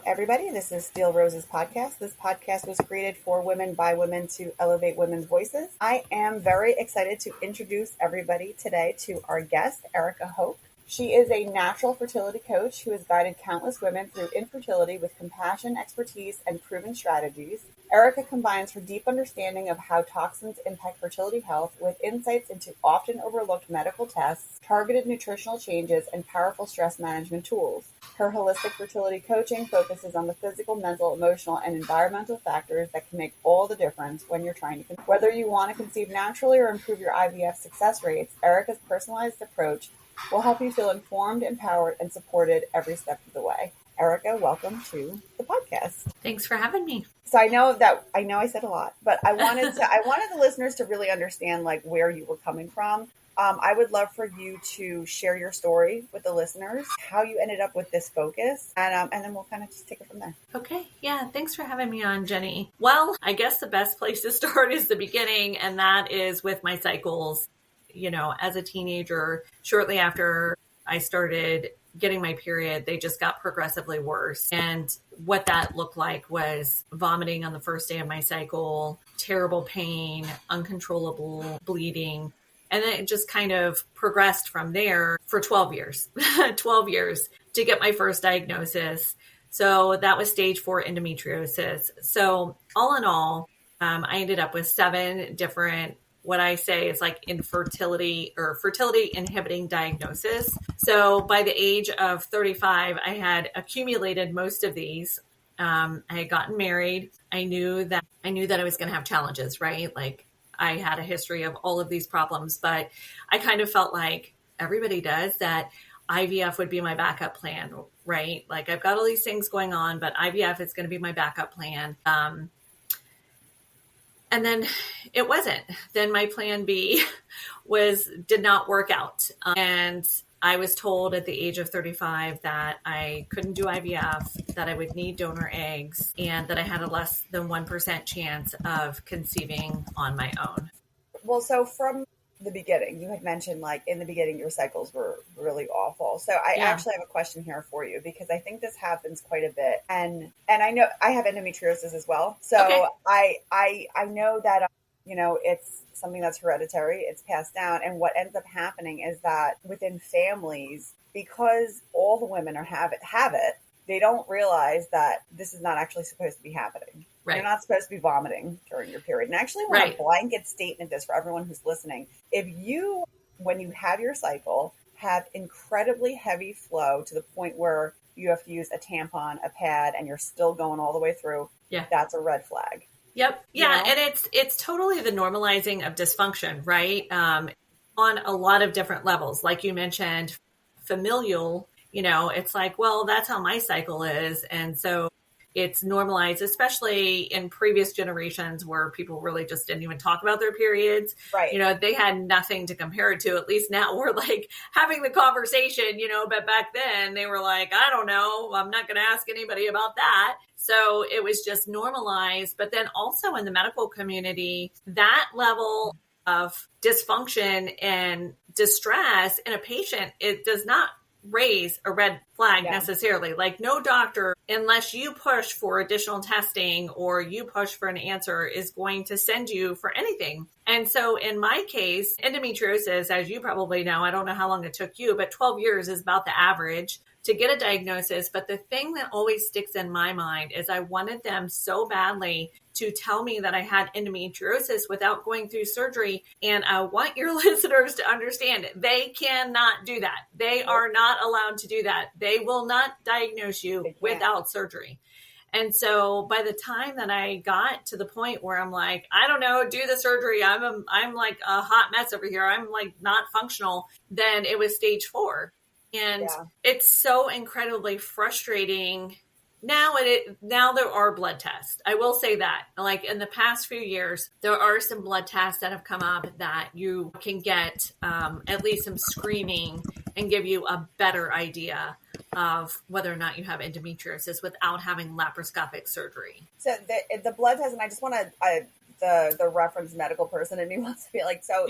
everybody. This is Steel Rose's podcast. This podcast was created for women by women to elevate women's voices. I am very excited to introduce everybody today to our guest, Erica Hoke. She is a natural fertility coach who has guided countless women through infertility with compassion, expertise, and proven strategies. Erica combines her deep understanding of how toxins impact fertility health with insights into often overlooked medical tests, targeted nutritional changes, and powerful stress management tools. Her holistic fertility coaching focuses on the physical, mental, emotional, and environmental factors that can make all the difference when you're trying to conceive. Whether you want to conceive naturally or improve your IVF success rates, Erica's personalized approach will help you feel informed, empowered, and supported every step of the way. Erica, welcome to the podcast. Thanks for having me. So I know I said a lot, but I wanted the listeners to really understand like where you were coming from. I would love for you to share your story with the listeners, how you ended up with this focus, and then we'll kind of just take it from there. Okay. Yeah. Thanks for having me on, Jenny. Well, I guess the best place to start is the beginning, and that is with my cycles. You know, as a teenager, shortly after I started getting my period, they just got progressively worse. And what that looked like was vomiting on the first day of my cycle, terrible pain, uncontrollable bleeding. And then it just kind of progressed from there for 12 years, 12 years to get my first diagnosis. So that was stage 4 endometriosis. So all in all, I ended up with 7 different, what I say is like infertility or fertility-inhibiting diagnosis. So by the age of 35, I had accumulated most of these. I had gotten married. I knew that I was going to have challenges, right? Like I had a history of all of these problems, but I kind of felt like everybody does that IVF would be my backup plan, right? Like I've got all these things going on, but IVF is going to be my backup plan. And then it wasn't. Then my plan B did not work out. And I was told at the age of 35 that I couldn't do IVF, that I would need donor eggs, and that I had a less than 1% chance of conceiving on my own. Well, so from the beginning, you had mentioned like in the beginning, your cycles were really awful. So I actually have a question here for you because I think this happens quite a bit. And I know I have endometriosis as well. So okay. I know that, it's something that's hereditary. It's passed down. And what ends up happening is that within families, because all the women have it, they don't realize that this is not actually supposed to be happening. Right. You're not supposed to be vomiting during your period. And I actually want to blanket statement this for everyone who's listening. If you, when you have your cycle, have incredibly heavy flow to the point where you have to use a tampon, a pad, and you're still going all the way through, that's a red flag. Yep. Yeah. You know? And it's totally the normalizing of dysfunction, right? On a lot of different levels. Like you mentioned, familial, it's like, well, that's how my cycle is. And so it's normalized, especially in previous generations where people really just didn't even talk about their periods. Right. They had nothing to compare it to. At least now we're like having the conversation, but back then they were like, I don't know, I'm not going to ask anybody about that. So it was just normalized. But then also in the medical community, that level of dysfunction and distress in a patient, it does not raise a red flag necessarily. Like no doctor, unless you push for additional testing or you push for an answer, is going to send you for anything. And so in my case, endometriosis, as you probably know, I don't know how long it took you, but 12 years is about the average to get a diagnosis. But the thing that always sticks in my mind is I wanted them so badly to tell me that I had endometriosis without going through surgery. And I want your listeners to understand they cannot do that. They are not allowed to do that. They will not diagnose you without surgery. And so by the time that I got to the point where I'm like, I don't know, do the surgery, I'm like a hot mess over here, I'm like not functional, then it was stage 4. And it's so incredibly frustrating. Now there are blood tests. I will say that, like in the past few years, there are some blood tests that have come up that you can get at least some screening and give you a better idea of whether or not you have endometriosis without having laparoscopic surgery. So the blood test, and I just want to, the reference medical person in me wants to be like, so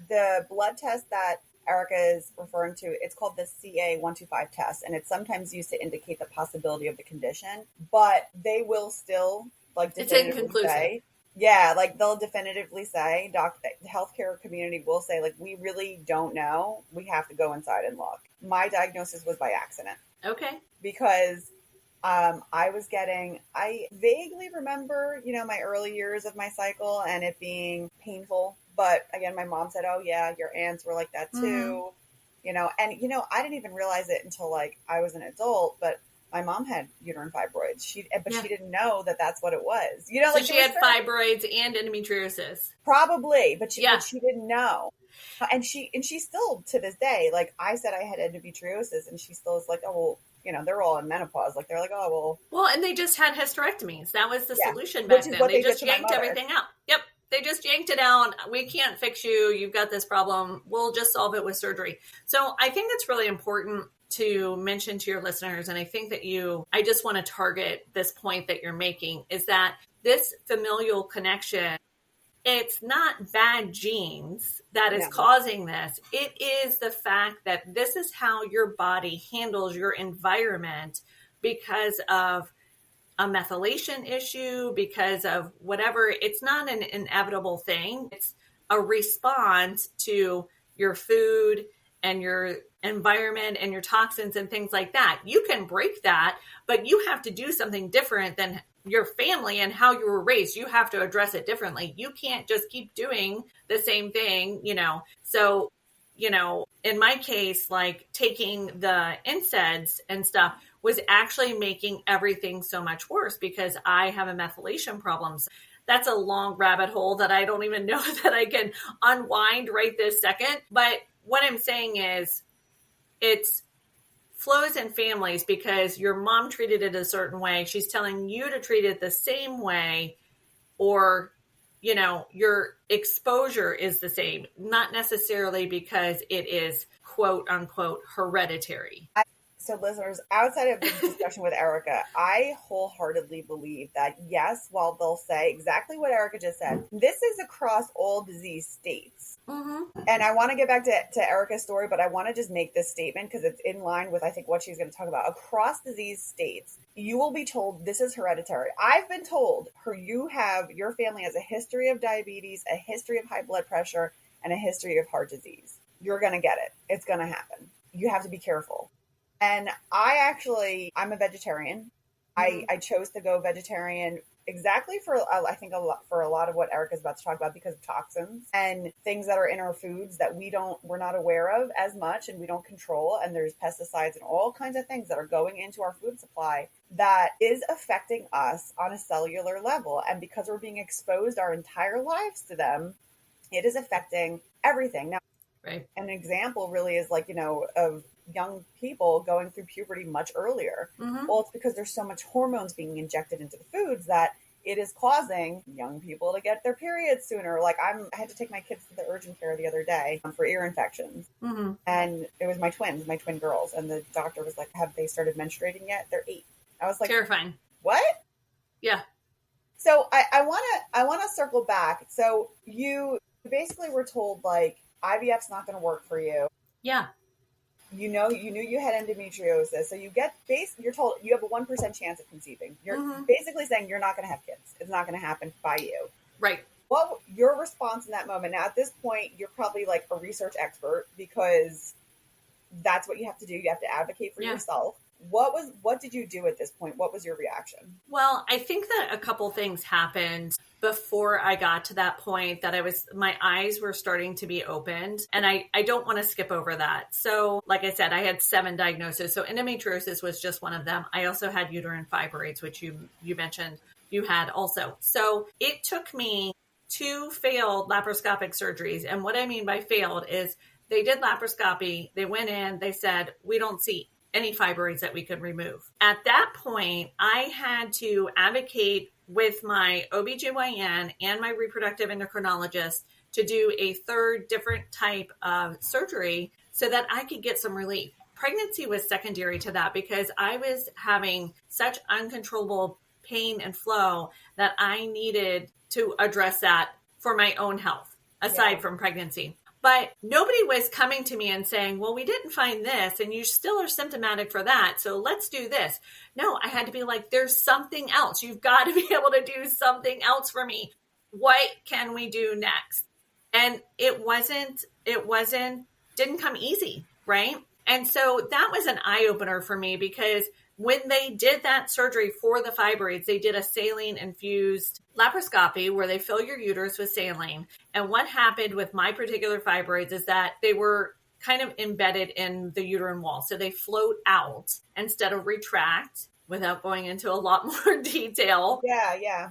the blood test that Erica is referring to, it's called the CA-125 test, and it's sometimes used to indicate the possibility of the condition, but they will still like It's definitively inconclusive. say, yeah, like they'll definitively say, the healthcare community will say, like, we really don't know. We have to go inside and look. My diagnosis was by accident. Okay. Because I vaguely remember, my early years of my cycle and it being painful. But again, my mom said, oh yeah, your aunts were like that too. I didn't even realize it until like I was an adult, but my mom had uterine fibroids. She didn't know that that's what it was. So like she had fibroids and endometriosis. Probably, but she didn't know. And she still, to this day, like I said, I had endometriosis, and she still is like, oh, well, they're all in menopause. Like, they're like, oh, well, and they just had hysterectomies. That was the solution back then. They just yanked everything out. Yep. They just yanked it out. We can't fix you. You've got this problem. We'll just solve it with surgery. So I think it's really important to mention to your listeners, and I think that I just want to target this point that you're making, is that this familial connection, it's not bad genes that is causing this. It is the fact that this is how your body handles your environment because of a methylation issue, because of whatever. It's not an inevitable thing. It's a response to your food and your environment and your toxins and things like that. You can break that, but you have to do something different than your family and how you were raised. You have to address it differently. You can't just keep doing the same thing, So, in my case, like taking the NSAIDs and stuff was actually making everything so much worse because I have a methylation problem. So that's a long rabbit hole that I don't even know that I can unwind right this second. But what I'm saying is it's flows in families because your mom treated it a certain way. She's telling you to treat it the same way, or, your exposure is the same, not necessarily because it is quote unquote hereditary. So listeners, outside of the discussion with Erica, I wholeheartedly believe that yes, while they'll say exactly what Erica just said, this is across all disease states. Mm-hmm. And I want to get back to Erica's story, but I want to just make this statement because it's in line with, I think, what she's going to talk about. Across disease states, you will be told this is hereditary. I've been told your family has a history of diabetes, a history of high blood pressure, and a history of heart disease. You're going to get it. It's going to happen. You have to be careful. And I'm a vegetarian. Mm-hmm. I chose to go vegetarian exactly for a lot of what Erica's about to talk about, because of toxins and things that are in our foods that we're not aware of as much and we don't control. And there's pesticides and all kinds of things that are going into our food supply that is affecting us on a cellular level. And because we're being exposed our entire lives to them, it is affecting everything. Now, right. An example really is of young people going through puberty much earlier. Mm-hmm. Well, it's because there's so much hormones being injected into the foods that it is causing young people to get their periods sooner. Like I had to take my kids to the urgent care the other day for ear infections. Mm-hmm. And it was my twin girls. And the doctor was like, have they started menstruating yet? They're 8. I was like, terrifying. What? Yeah. So I want to circle back. So you basically were told like IVF's not going to work for you. Yeah. You knew you had endometriosis, so you're told you have a 1% chance of conceiving. You're mm-hmm. basically saying you're not going to have kids. It's not going to happen by you. Right. What your response in that moment? Now, at this point, you're probably like a research expert because that's what you have to do. You have to advocate for yourself. What did you do at this point? What was your reaction? Well, I think that a couple things happened before I got to that point that my eyes were starting to be opened, and I don't want to skip over that. So like I said, I had 7 diagnoses. So endometriosis was just one of them. I also had uterine fibroids, which you mentioned you had also. So it took me 2 failed laparoscopic surgeries. And what I mean by failed is they did laparoscopy. They went in, they said, we don't see any fibroids that we could remove. At that point, I had to advocate with my OBGYN and my reproductive endocrinologist to do a 3rd different type of surgery so that I could get some relief. Pregnancy was secondary to that because I was having such uncontrollable pain and flow that I needed to address that for my own health, aside from pregnancy. But nobody was coming to me and saying, well, we didn't find this and you still are symptomatic for that, so let's do this. No, I had to be like, there's something else. You've got to be able to do something else for me. What can we do next? And didn't come easy, right? And so that was an eye opener for me, because when they did that surgery for the fibroids, they did a saline infused laparoscopy where they fill your uterus with saline. And what happened with my particular fibroids is that they were kind of embedded in the uterine wall. So they float out instead of retract, without going into a lot more detail. Yeah.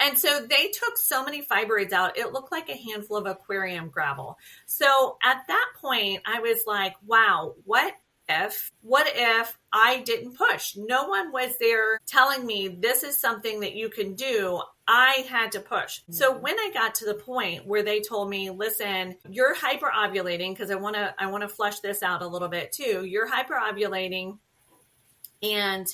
And so they took so many fibroids out, it looked like a handful of aquarium gravel. So at that point, I was like, wow, what if I didn't push? No one was there telling me this is something that you can do. I had to push. So when I got to the point where they told me, listen, you're hyperovulating, because I want to flush this out a little bit too. You're hyperovulating, and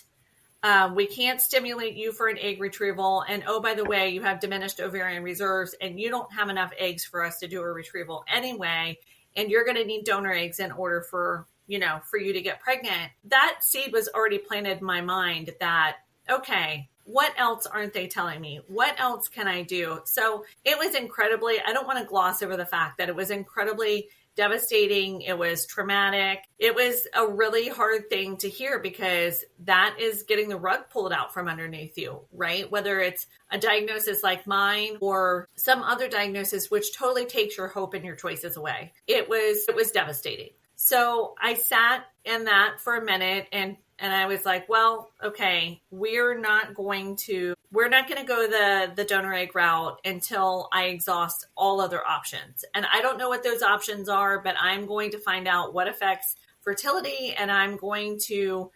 we can't stimulate you for an egg retrieval. And oh, by the way, you have diminished ovarian reserves and you don't have enough eggs for us to do a retrieval anyway. And you're going to need donor eggs in order for you to get pregnant. That seed was already planted in my mind that, okay, what else aren't they telling me? What else can I do? So it was I don't want to gloss over the fact that it was incredibly devastating. It was traumatic. It was a really hard thing to hear, because that is getting the rug pulled out from underneath you, right? Whether it's a diagnosis like mine or some other diagnosis, which totally takes your hope and your choices away. It was devastating. So I sat in that for a minute and I was like, well, okay, we're not going to go the donor egg route until I exhaust all other options. And I don't know what those options are, but I'm going to find out what affects fertility, and I'm going to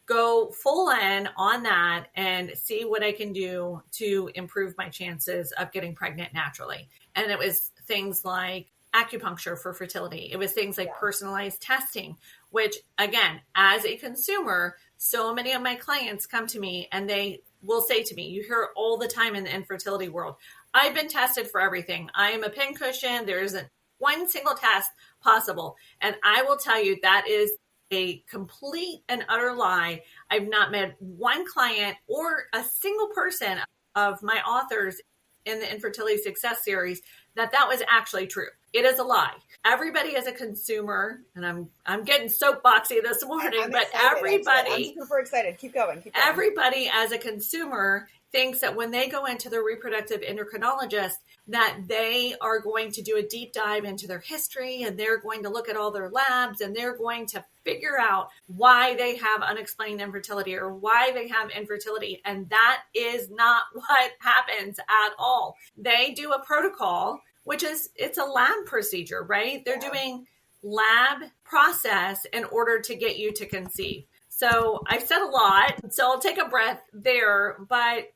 go full in on that and see what I can do to improve my chances of getting pregnant naturally. And it was things like acupuncture for fertility. It was things like personalized testing, which again, as a consumer, so many of my clients come to me and they will say to me, you hear all the time in the infertility world, I've been tested for everything. I am a pincushion. There isn't one single test possible. And I will tell you that is a complete and utter lie. I've not met one client or a single person of my authors in the Infertility Success Series that was actually true. It is a lie. Everybody as a consumer, and I'm getting soapboxy this morning, but everybody, I'm super excited. Keep going. Everybody as a consumer thinks that when they go into the reproductive endocrinologist, that they are going to do a deep dive into their history, and they're going to look at all their labs, and they're going to figure out why they have unexplained infertility or why they have infertility. And that is not what happens at all. They do a protocol, it's a lab procedure, right? They're doing lab process in order to get you to conceive. So I've said a lot, so I'll take a breath there, but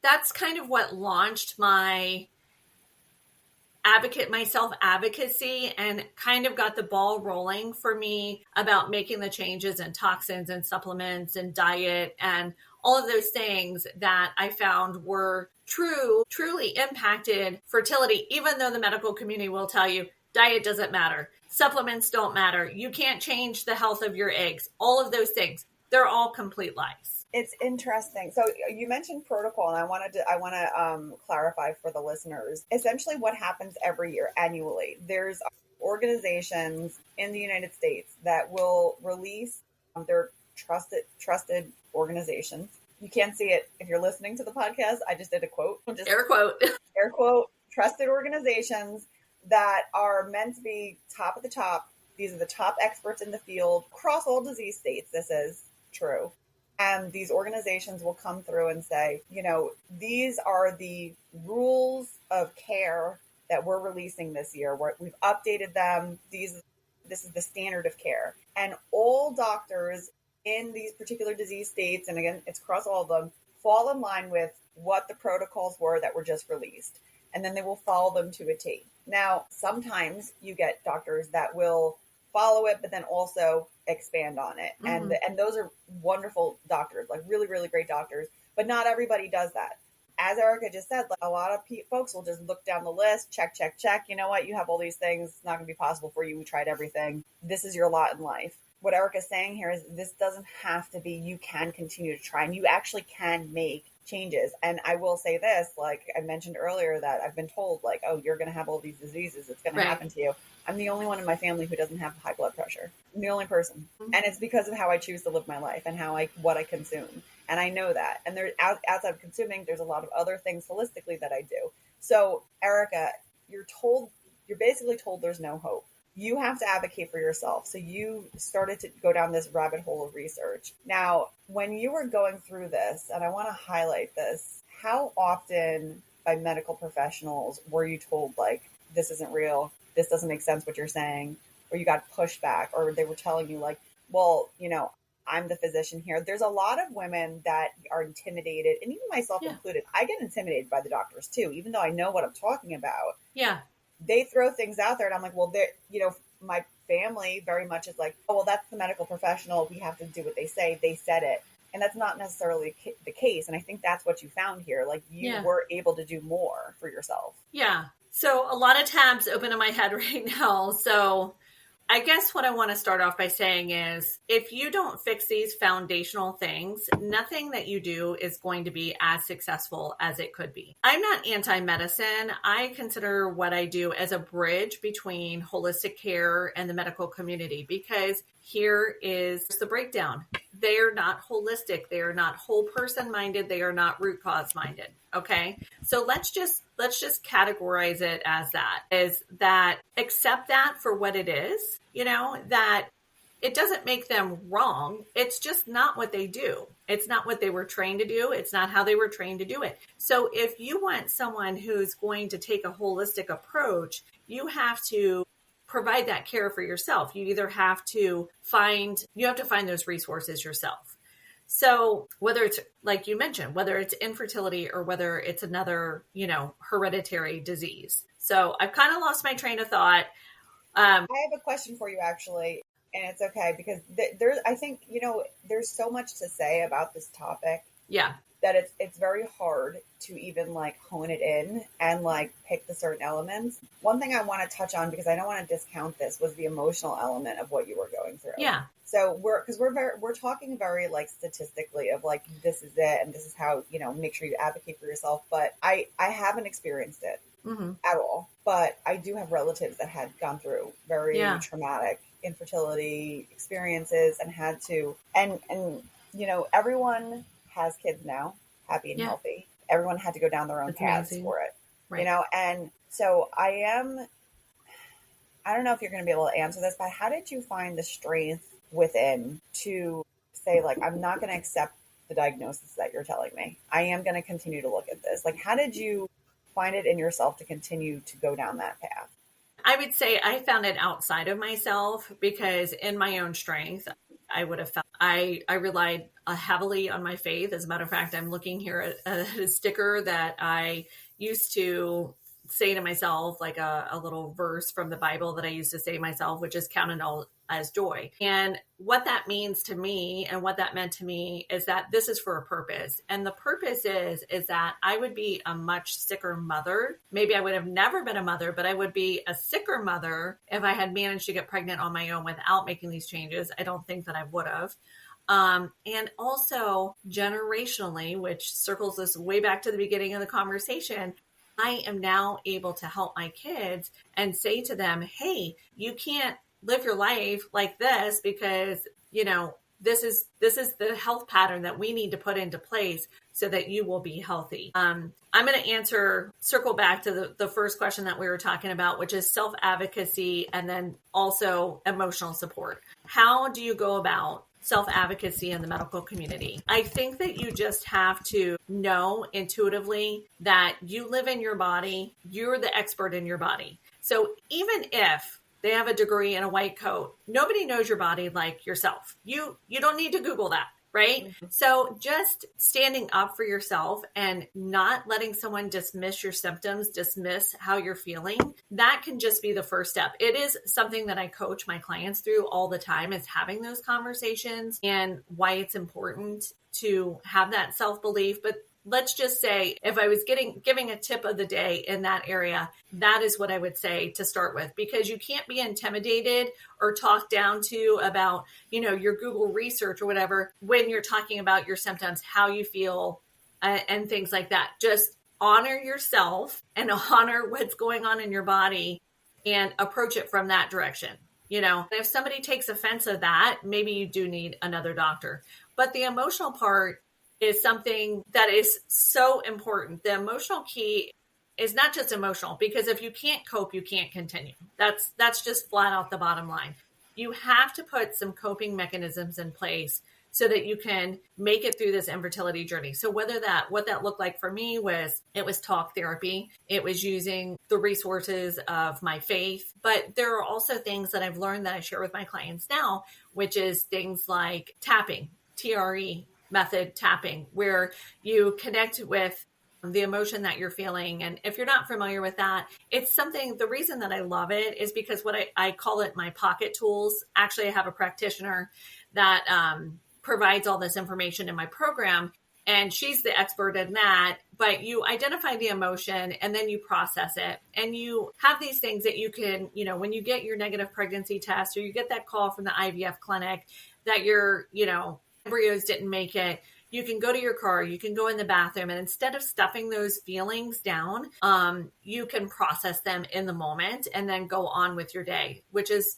that's kind of what launched my self-advocacy and kind of got the ball rolling for me about making the changes in toxins and supplements and diet and all of those things that I found were truly impacted fertility, even though the medical community will tell you diet doesn't matter. Supplements don't matter. You can't change the health of your eggs. All of those things, they're all complete lies. It's interesting. So you mentioned protocol, and I want to clarify for the listeners. Essentially, what happens every year, annually, there's organizations in the United States that will release their trusted organizations. You can't see it if you're listening to the podcast. I just did a quote. Air quote. Air quote. Trusted organizations that are meant to be top of the top. These are the top experts in the field across all disease states. This is true. And these organizations will come through and say, these are the rules of care that we're releasing this year. We've updated them. This is the standard of care. And all doctors in these particular disease states, and again, it's across all of them, fall in line with what the protocols were that were just released. And then they will follow them to a T. Now, sometimes you get doctors that will follow it, but then also expand on it. Mm-hmm. And those are wonderful doctors, like really, really great doctors. But not everybody does that. as Erica just said, like a lot of folks will just look down the list, check, check, check. You know what? You have all these things. It's not going to be possible for you. We tried everything. This is your lot in life. What Erica's saying here is this doesn't have to be. You can continue to try, and you actually can make changes. And I will say this, like I mentioned earlier, that I've been told, like, oh, you're going to have all these diseases. It's going to happen to you. I'm the only one in my family who doesn't have high blood pressure. I'm the only person. And it's because of how I choose to live my life and what I consume. And I know that. And there's outside of consuming, there's a lot of other things holistically that I do. So Erica, you're basically told there's no hope. You have to advocate for yourself. So you started to go down this rabbit hole of research. Now, when you were going through this, and I want to highlight this, how often by medical professionals were you told, like, this isn't real, this doesn't make sense what you're saying, or you got pushback, or they were telling you, like, well, I'm the physician here. There's a lot of women that are intimidated, and even myself included. I get intimidated by the doctors too, even though I know what I'm talking about. Yeah. They throw things out there and I'm like, well, my family very much is like, oh, well, that's the medical professional. We have to do what they say. They said it. And that's not necessarily the case. And I think that's what you found here. Like you were able to do more for yourself. Yeah. So a lot of tabs open in my head right now. So I guess what I want to start off by saying is if you don't fix these foundational things, nothing that you do is going to be as successful as it could be. I'm not anti-medicine. I consider what I do as a bridge between holistic care and the medical community, because here is the breakdown. They are not holistic. They are not whole person minded. They are not root cause minded. Okay. So let's just categorize it as that, accept that for what it is, that it doesn't make them wrong. It's just not what they do. It's not what they were trained to do. It's not how they were trained to do it. So if you want someone who's going to take a holistic approach, you have to provide that care for yourself. You either have to find those resources yourself. So whether it's, like you mentioned, whether it's infertility or whether it's another, hereditary disease. So I've kind of lost my train of thought. I have a question for you, actually, and it's okay because I think, there's so much to say about this topic. Yeah. That it's very hard to even like hone it in and like pick the certain elements. One thing I want to touch on, because I don't want to discount this, was the emotional element of what you were going through. Yeah. So we're talking very like statistically of like, this is it. And this is how, make sure you advocate for yourself. But I haven't experienced it at all, but I do have relatives that had gone through very traumatic infertility experiences and had to, and everyone has kids now, happy and healthy. Everyone had to go down their own paths for it, right. And so I don't know if you're going to be able to answer this, but how did you find the strength within to say, like, I'm not going to accept the diagnosis that you're telling me. I am going to continue to look at this. Like, how did you find it in yourself to continue to go down that path? I would say I found it outside of myself, because in my own strength, I would have felt I relied heavily on my faith. As a matter of fact, I'm looking here at a sticker that I used to say to myself, like a little verse from the Bible that I used to say to myself, which is count it all as joy. And what that means to me and what that meant to me is that this is for a purpose. And the purpose is that I would be a much sicker mother. Maybe I would have never been a mother, but I would be a sicker mother if I had managed to get pregnant on my own without making these changes. I don't think that I would have. And also generationally, which circles us way back to the beginning of the conversation, I am now able to help my kids and say to them, hey, you can't live your life like this because, this is the health pattern that we need to put into place so that you will be healthy. I'm going to circle back to the first question that we were talking about, which is self-advocacy and then also emotional support. How do you go about self-advocacy in the medical community? I think that you just have to know intuitively that you live in your body, you're the expert in your body. So even if they have a degree and a white coat, nobody knows your body like yourself. You don't need to Google that, right? Mm-hmm. So just standing up for yourself and not letting someone dismiss your symptoms, dismiss how you're feeling, that can just be the first step. It is something that I coach my clients through all the time, is having those conversations and why it's important to have that self-belief. But let's just say if I was giving a tip of the day in that area, that is what I would say to start with, because you can't be intimidated or talked down to about, your Google research or whatever, when you're talking about your symptoms, how you feel, and things like that. Just honor yourself and honor what's going on in your body and approach it from that direction. If somebody takes offense of that, maybe you do need another doctor. But the emotional part is something that is so important. The emotional key is not just emotional, because if you can't cope, you can't continue. That's just flat out the bottom line. You have to put some coping mechanisms in place so that you can make it through this infertility journey. So what that looked like for me was, it was talk therapy. It was using the resources of my faith. But there are also things that I've learned that I share with my clients now, which is things like tapping, TRE method tapping, where you connect with the emotion that you're feeling. And if you're not familiar with that, it's something, the reason that I love it is because what I call it my pocket tools. Actually, I have a practitioner that provides all this information in my program, and she's the expert in that. But you identify the emotion and then you process it, and you have these things that you can, when you get your negative pregnancy test, or you get that call from the IVF clinic that your, embryos didn't make it, you can go to your car, you can go in the bathroom, and instead of stuffing those feelings down, you can process them in the moment and then go on with your day, which is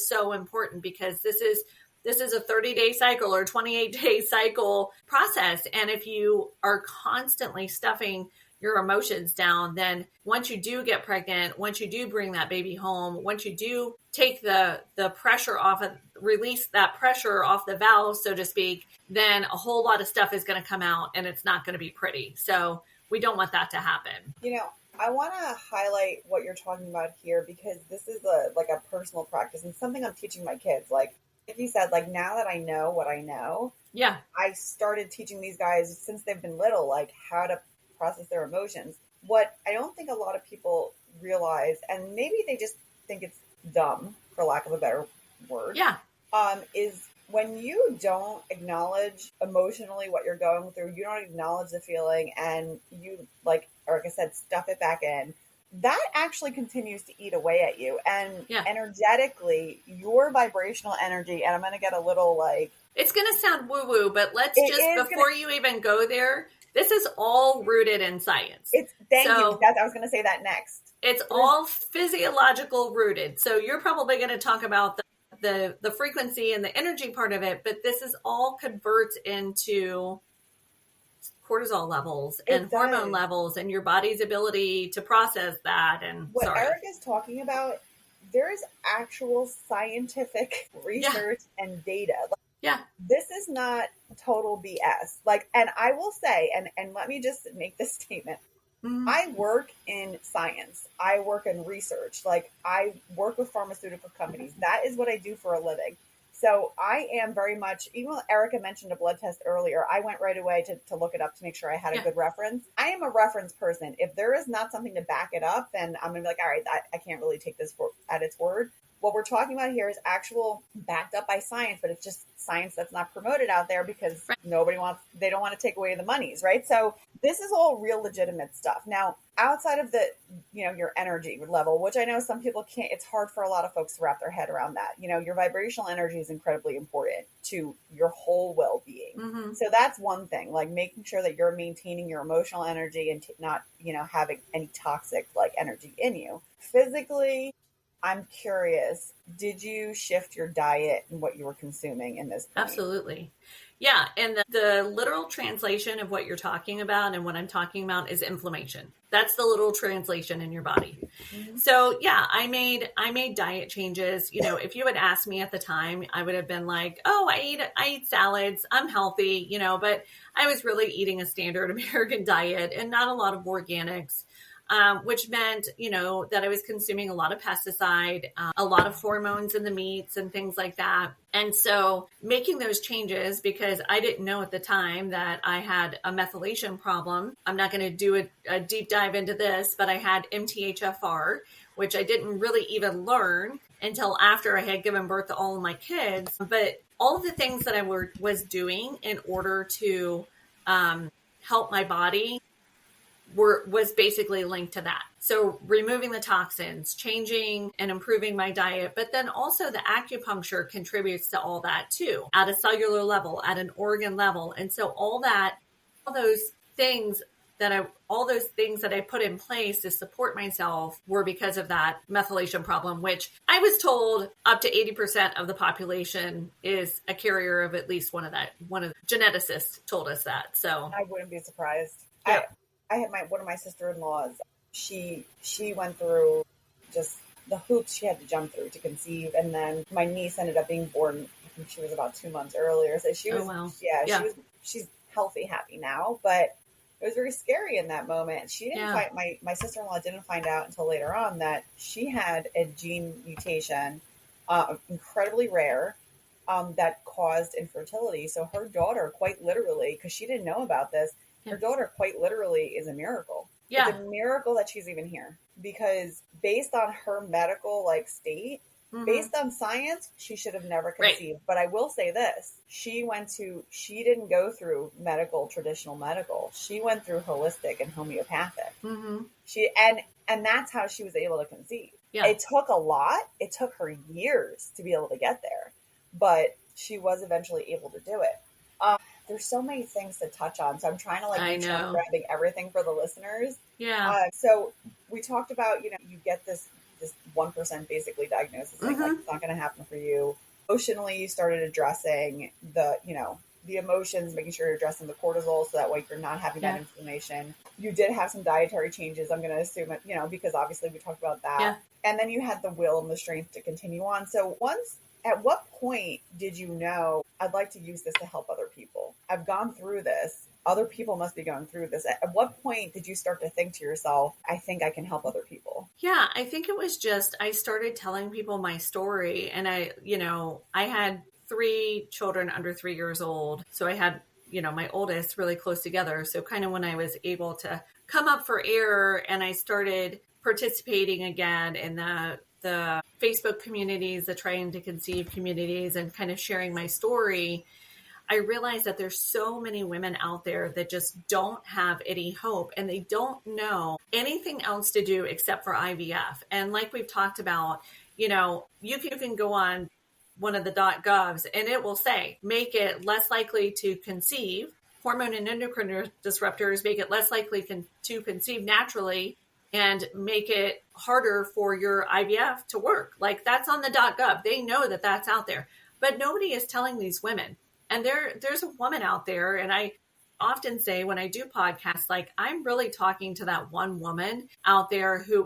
so important, because this is a 30-day cycle or 28-day cycle process. And if you are constantly stuffing your emotions down, then once you do get pregnant, once you do bring that baby home, once you do take the pressure off, release that pressure off the valve, so to speak, then a whole lot of stuff is going to come out, and it's not going to be pretty. So we don't want that to happen. I want to highlight what you're talking about here, because this is a personal practice and something I'm teaching my kids. Like you said, now that I know what I know, yeah, I started teaching these guys since they've been little, how to process their emotions. What I don't think a lot of people realize, and maybe they just think it's dumb, for lack of a better word, is when you don't acknowledge emotionally what you're going through, you don't acknowledge the feeling, and you, like Erica said, stuff it back in, that actually continues to eat away at you. And energetically, your vibrational energy, and I'm going to get a little it's going to sound woo-woo, but before you even go there, this is all rooted in science. Thank you. I was going to say that next. It's all physiological rooted. So you're probably going to talk about the frequency and the energy part of it, but this is all converts into cortisol levels and hormone levels and your body's ability to process that. And what Eric is talking about, there is actual scientific research and data. This is not total BS. And I will say, and let me just make this statement. Mm-hmm. I work in science. I work in research. I work with pharmaceutical companies. That is what I do for a living. So I am very much, even though Erica mentioned a blood test earlier, I went right away to look it up to make sure I had a good reference. I am a reference person. If there is not something to back it up, then I'm going to be like, all right, I can't really take this at its word. What we're talking about here is actual backed up by science, but it's just science that's not promoted out there because they don't want to take away the monies, right? So this is all real legitimate stuff. Now, outside of the, your energy level, which I know some people can't, it's hard for a lot of folks to wrap their head around that. Your vibrational energy is incredibly important to your whole well-being. Mm-hmm. So that's one thing, making sure that you're maintaining your emotional energy and not, having any toxic energy in you. Physically, I'm curious, did you shift your diet and what you were consuming in this point? Absolutely. Yeah. And the literal translation of what you're talking about and what I'm talking about is inflammation. That's the literal translation in your body. Mm-hmm. So yeah, I made diet changes. If you had asked me at the time, I would have been like, oh, I eat salads. I'm healthy, but I was really eating a standard American diet and not a lot of organics. Which meant, that I was consuming a lot of pesticide, a lot of hormones in the meats and things like that. And so making those changes, because I didn't know at the time that I had a methylation problem. I'm not going to do a deep dive into this, but I had MTHFR, which I didn't really even learn until after I had given birth to all of my kids. But all of the things that I was doing in order to help my body was basically linked to that. So removing the toxins, changing and improving my diet, but then also the acupuncture contributes to all that too, at a cellular level, at an organ level. And so all those things that I put in place to support myself were because of that methylation problem, which I was told up to 80% of the population is a carrier of at least one of the geneticists told us that. So I wouldn't be surprised. Yeah. I had one of my sister-in-laws. She went through just the hoops she had to jump through to conceive, and then my niece ended up being born. I think she was about 2 months earlier. So she was, Oh, wow. she's healthy, happy now, but it was very scary in that moment. She didn't find my sister-in-law didn't find out until later on that she had a gene mutation, incredibly rare, that caused infertility. So her daughter, quite literally, because she didn't know about this, her daughter quite literally is a miracle. Yeah. It's a miracle that she's even here, because based on her medical state, based on science, she should have never conceived. Right. But I will say this, she didn't go through traditional medical. She went through holistic and homeopathic. And that's how she was able to conceive. Yeah. It took a lot. It took her years to be able to get there, but she was eventually able to do it. There's so many things to touch on. So I'm trying to make sure I'm grabbing everything for the listeners. Yeah. So we talked about, you get this 1% basically diagnosis, it's not going to happen for you. Emotionally, you started addressing the emotions, making sure you're addressing the cortisol so that way you're not having that inflammation. You did have some dietary changes, I'm going to assume, because obviously we talked about that. Yeah. And then you had the will and the strength to continue on. So at what point did you know, I'd like to use this to help other people? I've gone through this. Other people must be going through this. At what point did you start to think to yourself, I think I can help other people? Yeah, I think it was just, I started telling people my story, and I had 3 children under 3 years old. So I had, my oldest really close together. So kind of when I was able to come up for air and I started participating again in the Facebook communities, the Trying to Conceive communities, and kind of sharing my story, I realized that there's so many women out there that just don't have any hope, and they don't know anything else to do except for IVF. And like we've talked about, you can go on one of the .govs and it will say, make it less likely to conceive. Hormone and endocrine disruptors make it less likely to conceive naturally and make it harder for your IVF to work. Like, that's on the .gov. They know that that's out there, but nobody is telling these women. And there's a woman out there, and I often say when I do podcasts, I'm really talking to that one woman out there who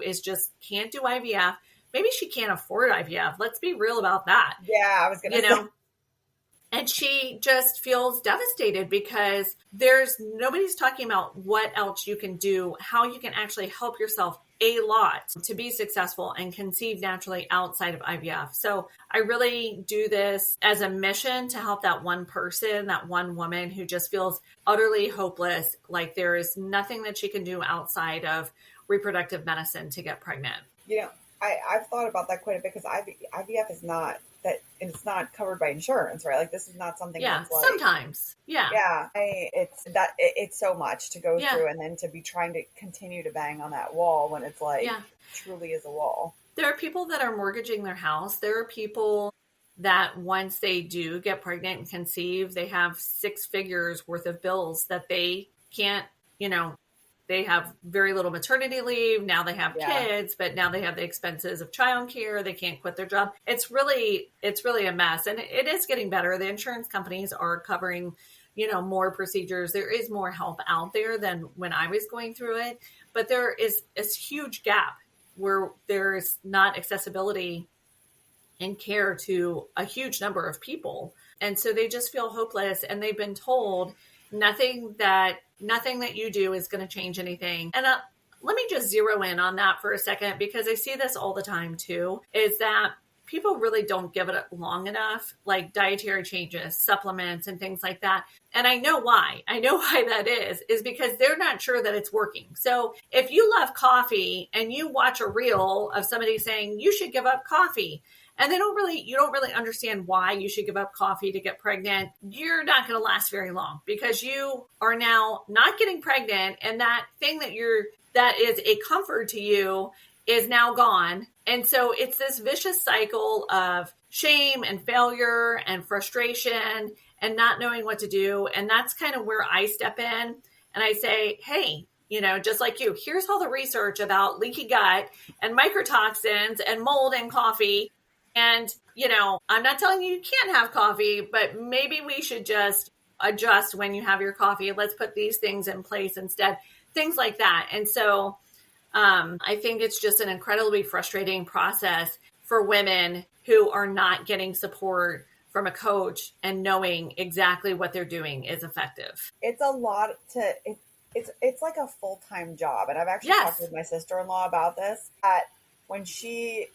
can't do IVF. Maybe she can't afford IVF. Let's be real about that. Yeah, I was going to say. And she just feels devastated because nobody's talking about what else you can do, how you can actually help yourself a lot to be successful and conceive naturally outside of IVF. So I really do this as a mission to help that one person, that one woman who just feels utterly hopeless, like there is nothing that she can do outside of reproductive medicine to get pregnant. I've thought about that quite a bit, because IVF is not that, it's not covered by insurance, right? Like, this is not something that's sometimes. It's so much to go through, and then to be trying to continue to bang on that wall when it's truly is a wall. There are people that are mortgaging their house. There are people that once they do get pregnant and conceive, they have 6 figures worth of bills that they can't, they have very little maternity leave. Now they have kids, but now they have the expenses of childcare. They can't quit their job. It's really a mess, and it is getting better. The insurance companies are covering, more procedures. There is more help out there than when I was going through it, but there is a huge gap where there's not accessibility and care to a huge number of people. And so they just feel hopeless, and they've been told nothing that you do is going to change anything. And let me just zero in on that for a second, because I see this all the time too, is that people really don't give it long enough, like dietary changes, supplements, and things like that. And I know why. That is because they're not sure that it's working. So if you love coffee and you watch a reel of somebody saying you should give up coffee, and you don't really understand why you should give up coffee to get pregnant, you're not going to last very long, because you are now not getting pregnant, and that thing that is a comfort to you is now gone. And so it's this vicious cycle of shame and failure and frustration and not knowing what to do. And that's kind of where I step in and I say, hey, just like you, here's all the research about leaky gut and microtoxins and mold in coffee. And, I'm not telling you can't have coffee, but maybe we should just adjust when you have your coffee. Let's put these things in place instead, things like that. And so I think it's just an incredibly frustrating process for women who are not getting support from a coach and knowing exactly what they're doing is effective. It's a lot it's like a full-time job. And I've actually talked with my sister-in-law about this, that when she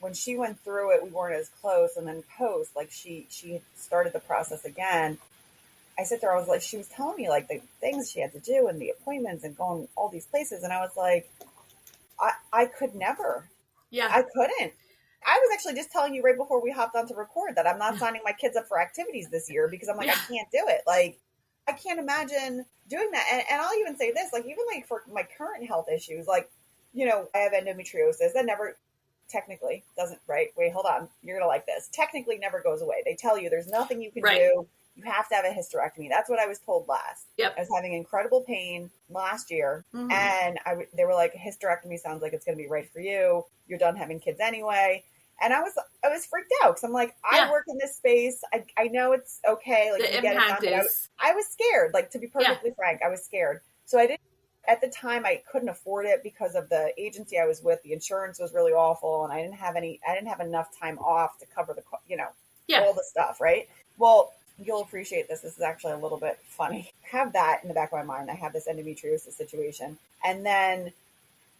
went through it, we weren't as close. And then post, like she started the process again. I sit there, she was telling me like the things she had to do and the appointments and going all these places. And I was like, I could never. Yeah. I couldn't. I was actually just telling you right before we hopped on to record that I'm not signing my kids up for activities this year because I'm like, I can't do it. Like, I can't imagine doing that. And I'll even say this, like, even like for my current health issues, like, I have endometriosis that never technically doesn't, right? Wait, hold on. You're going to like this. Technically never goes away. They tell you there's nothing you can do. You have to have a hysterectomy. That's what I was told last. Yep. I was having incredible pain last year. Mm-hmm. And they were like, hysterectomy sounds like it's going to be right for you. You're done having kids anyway. And I was freaked out because I'm like, I work in this space. I know it's okay. Like, the impact is. I was scared. Like, to be perfectly frank, I was scared. So I didn't. At the time, I couldn't afford it because of the agency I was with. The insurance was really awful, and I didn't have enough time off to cover all the stuff. Right. Well, you'll appreciate this. This is actually a little bit funny. I have that in the back of my mind. I have this endometriosis situation. And then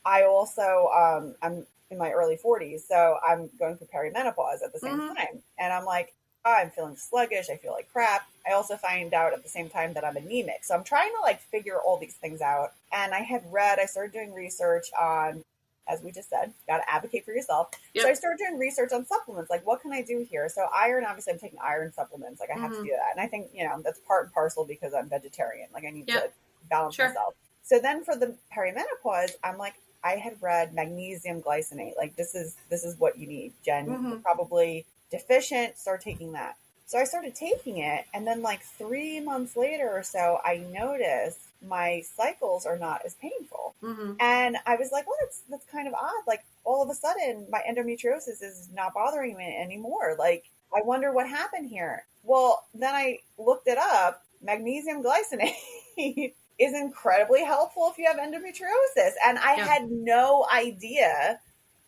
I also, I'm in my early 40s, so I'm going through perimenopause at the same time. And I'm like, I'm feeling sluggish. I feel like crap. I also find out at the same time that I'm anemic. So I'm trying to like figure all these things out. And I started doing research on, as we just said, got to advocate for yourself. Yep. So I started doing research on supplements. Like, what can I do here? So iron, obviously I'm taking iron supplements. Like, I have to do that. And I think, that's part and parcel because I'm vegetarian. Like, I need to balance myself. So then for the perimenopause, I'm like, I had read magnesium glycinate. Like, this is what you need, Jen. You're probably deficient. Start taking that. So I started taking it. And then like 3 months later or so, I noticed my cycles are not as painful. And I was like, well, that's kind of odd. Like, all of a sudden my endometriosis is not bothering me anymore. Like, I wonder what happened here. Well, then I looked it up. Magnesium glycinate is incredibly helpful if you have endometriosis. And I had no idea.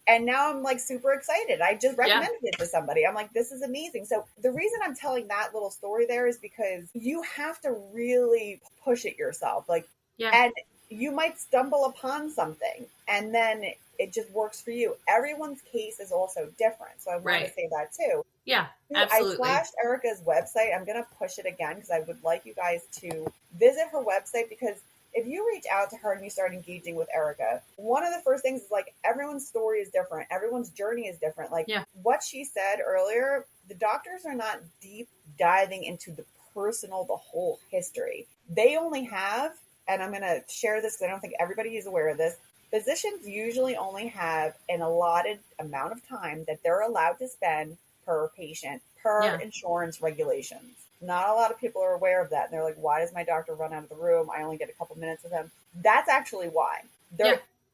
And now I'm like super excited. I just recommended it to somebody. I'm like, this is amazing. So the reason I'm telling that little story there is because you have to really push it yourself. Like, and you might stumble upon something and then it just works for you. Everyone's case is also different. So I want to say that too. Yeah, absolutely. I flashed Erica's website. I'm going to push it again because I would like you guys to visit her website, because if you reach out to her and you start engaging with Erica, one of the first things is like, everyone's story is different. Everyone's journey is different. Like what she said earlier, the doctors are not deep diving into the personal, the whole history. They only have, and I'm going to share this because I don't think everybody is aware of this, physicians usually only have an allotted amount of time that they're allowed to spend per patient, per insurance regulations. Not a lot of people are aware of that. And they're like, why does my doctor run out of the room? I only get a couple minutes with him. That's actually why.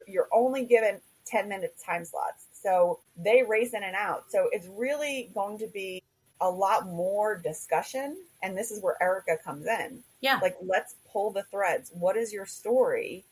You're only given 10-minute time slots. So they race in and out. So it's really going to be a lot more discussion. And this is where Erica comes in. Yeah. Like, let's pull the threads. What is your story?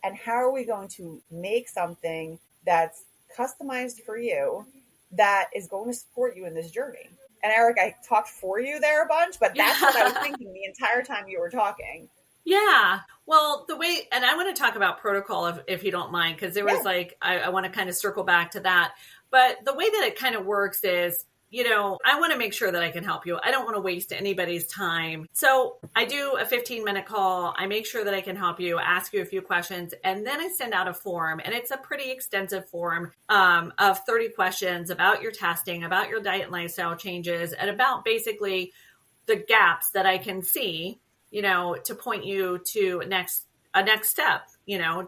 And how are we going to make something that's customized for you that is going to support you in this journey? And Eric, I talked for you there a bunch, but that's what I was thinking the entire time you were talking. Yeah. Well, and I want to talk about protocol if you don't mind, because there was like, I want to kind of circle back to that. But the way that it kind of works is I want to make sure that I can help you. I don't want to waste anybody's time. So I do a 15-minute call. I make sure that I can help you, ask you a few questions, and then I send out a form. And it's a pretty extensive form of 30 questions about your testing, about your diet and lifestyle changes, and about basically the gaps that I can see, to point you to a next step,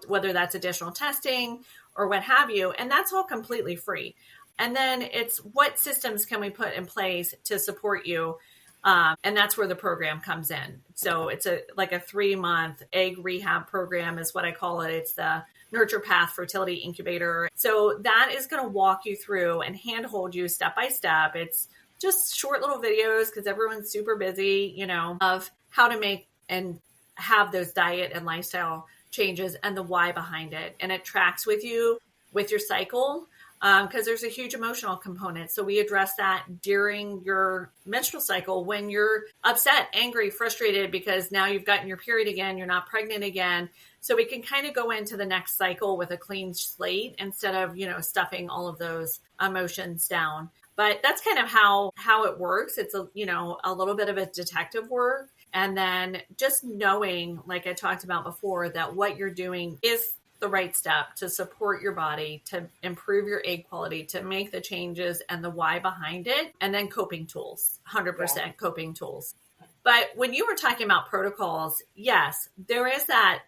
whether that's additional testing or what have you. And that's all completely free. And then it's what systems can we put in place to support you? And that's where the program comes in. So it's like a 3-month egg rehab program is what I call it. It's the Nurture Path Fertility Incubator. So that is going to walk you through and handhold you step by step. It's just short little videos because everyone's super busy, of how to make and have those diet and lifestyle changes and the why behind it. And it tracks with you with your cycle. Because there's a huge emotional component. So we address that during your menstrual cycle when you're upset, angry, frustrated because now you've gotten your period again, you're not pregnant again. So we can kind of go into the next cycle with a clean slate instead of, stuffing all of those emotions down. But that's kind of how it works. It's a little bit of a detective work. And then just knowing, like I talked about before, that what you're doing is the right step to support your body, to improve your egg quality, to make the changes and the why behind it, and then coping tools, 100% coping tools. But when you were talking about protocols, yes, there is that,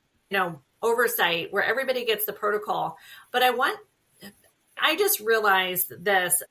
oversight where everybody gets the protocol. But I just realized this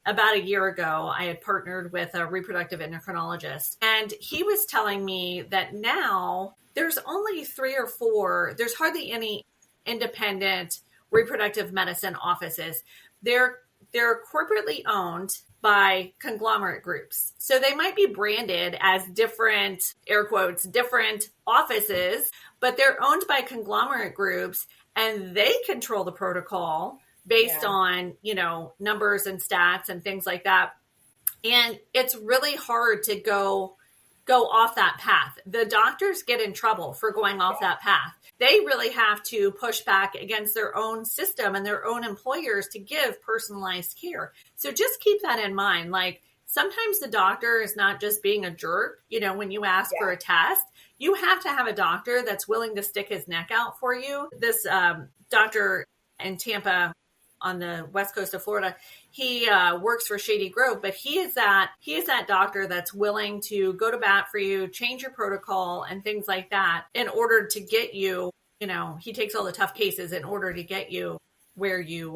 about a year ago. I had partnered with a reproductive endocrinologist, and he was telling me that now there's only 3 or 4, there's hardly any independent reproductive medicine offices. They're corporately owned by conglomerate groups. So they might be branded as different, air quotes, different offices, but they're owned by conglomerate groups and they control the protocol based on, numbers and stats and things like that. And it's really hard to go off that path. The doctors get in trouble for going off that path. They really have to push back against their own system and their own employers to give personalized care. So just keep that in mind. Like sometimes the doctor is not just being a jerk. When you ask for a test, you have to have a doctor that's willing to stick his neck out for you. This doctor in Tampa on the west coast of Florida, he works for Shady Grove, but he is that doctor that's willing to go to bat for you, change your protocol and things like that in order to get you, he takes all the tough cases in order to get you where you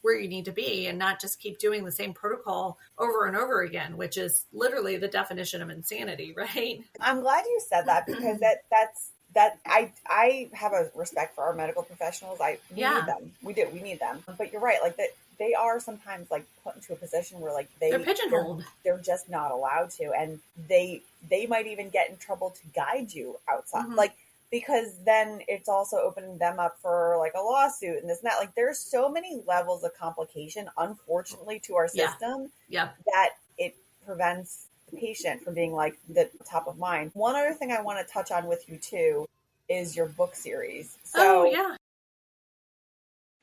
need to be and not just keep doing the same protocol over and over again, which is literally the definition of insanity, right? I'm glad you said that because that's I have a respect for our medical professionals. We need them. We need them. But you're right. Like that, they are sometimes like put into a position where like they're pigeonholed. They're just not allowed to, and they might even get in trouble to guide you outside, because then it's also opening them up for like a lawsuit and this and that. Like there's so many levels of complication, unfortunately, to our system that it prevents the patient from being like the top of mind. One other thing I want to touch on with you too is your book series. So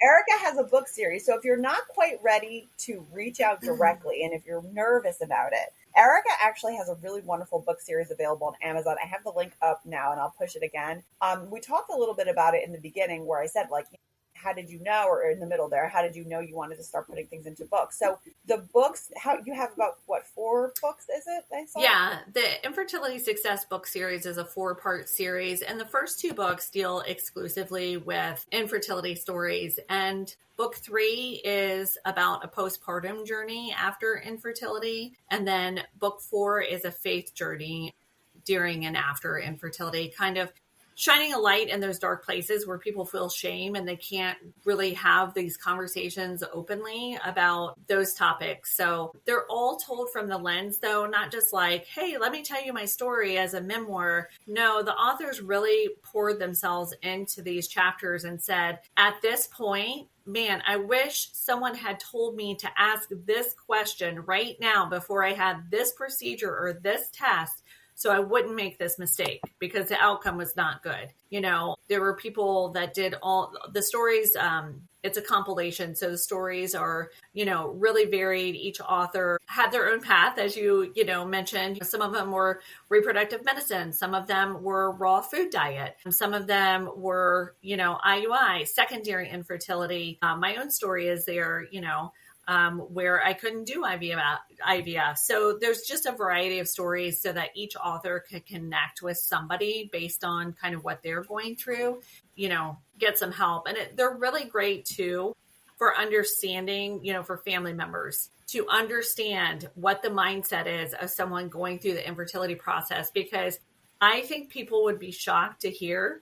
Erica has a book series. So if you're not quite ready to reach out directly and if you're nervous about it, Erica actually has a really wonderful book series available on Amazon. I have the link up now and I'll push it again. We talked a little bit about it in the beginning where I said like, how did you know, or in the middle there, how did you know you wanted to start putting things into books? So the books, how you have about 4 books, is it? I saw? Yeah, the Infertility Success book series is a 4-part series. And the first 2 books deal exclusively with infertility stories. And book 3 is about a postpartum journey after infertility. And then book 4 is a faith journey during and after infertility, kind of shining a light in those dark places where people feel shame and they can't really have these conversations openly about those topics. So they're all told from the lens, though, not just like, hey, let me tell you my story as a memoir. No, the authors really poured themselves into these chapters and said, at this point, man, I wish someone had told me to ask this question right now before I had this procedure or this test, so I wouldn't make this mistake because the outcome was not good. There were people that did all the stories. It's a compilation. So the stories are, really varied. Each author had their own path, as you mentioned. Some of them were reproductive medicine. Some of them were raw food diet. Some of them were, IUI, secondary infertility. My own story is there, where I couldn't do IVF. So there's just a variety of stories so that each author can connect with somebody based on kind of what they're going through, get some help. And they're really great too for understanding, for family members to understand what the mindset is of someone going through the infertility process, because I think people would be shocked to hear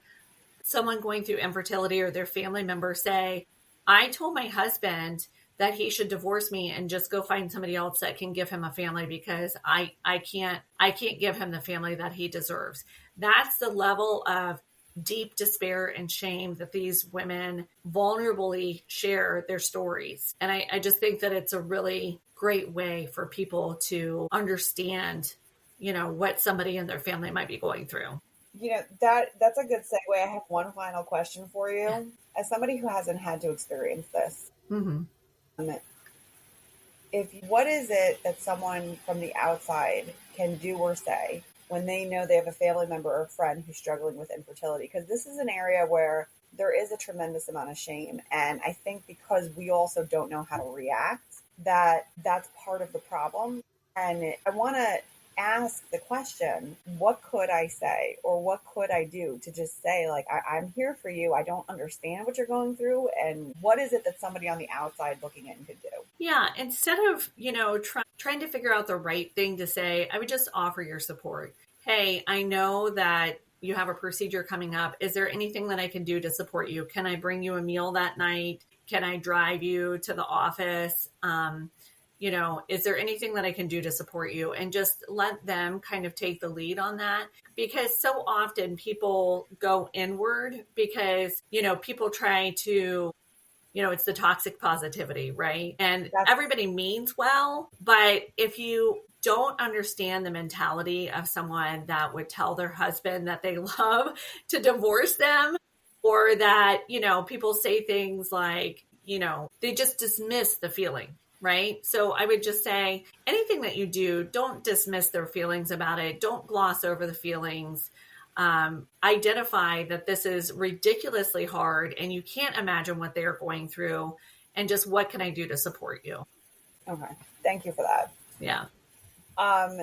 someone going through infertility or their family member say, I told my husband that he should divorce me and just go find somebody else that can give him a family because I can't give him the family that he deserves. That's the level of deep despair and shame that these women vulnerably share their stories. And I just think that it's a really great way for people to understand, what somebody in their family might be going through. That's a good segue. I have one final question for you. Yeah. As somebody who hasn't had to experience this, mm-hmm. What is it that someone from the outside can do or say when they know they have a family member or a friend who's struggling with infertility? Because this is an area where there is a tremendous amount of shame. And I think because we also don't know how to react, that's part of the problem. And I want to ask the question, what could I say or what could I do to just say, like, I'm here for you. I don't understand what you're going through. And what is it that somebody on the outside looking in could do? Yeah. Instead of, trying to figure out the right thing to say, I would just offer your support. Hey, I know that you have a procedure coming up. Is there anything that I can do to support you? Can I bring you a meal that night? Can I drive you to the office? Is there anything that I can do to support you? And just let them kind of take the lead on that. Because so often people go inward because, people try to, it's the toxic positivity, right? And everybody means well, but if you don't understand the mentality of someone that would tell their husband that they love to divorce them, or that, people say things like, they just dismiss the feeling. Right. So I would just say anything that you do, don't dismiss their feelings about it. Don't gloss over the feelings. Identify that this is ridiculously hard and you can't imagine what they're going through. And just what can I do to support you? Okay. Thank you for that. Yeah.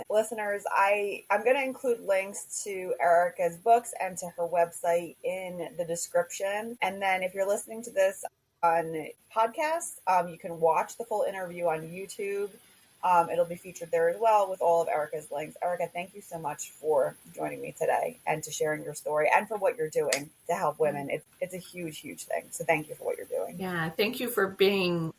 Listeners, I'm going to include links to Erica's books and to her website in the description. And then if you're listening to this on podcasts, you can watch the full interview on YouTube. It'll be featured there as well with all of Erica's links. Erica, thank you so much for joining me today and to sharing your story and for what you're doing to help women. It's a huge, huge thing. So thank you for what you're doing. Yeah, thank you for being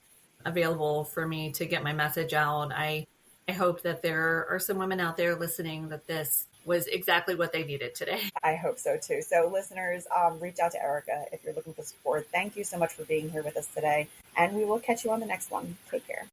available for me to get my message out. I hope that there are some women out there listening that this was exactly what they needed today. I hope so too. So listeners, reach out to Erica if you're looking for support. Thank you so much for being here with us today. And we will catch you on the next one. Take care.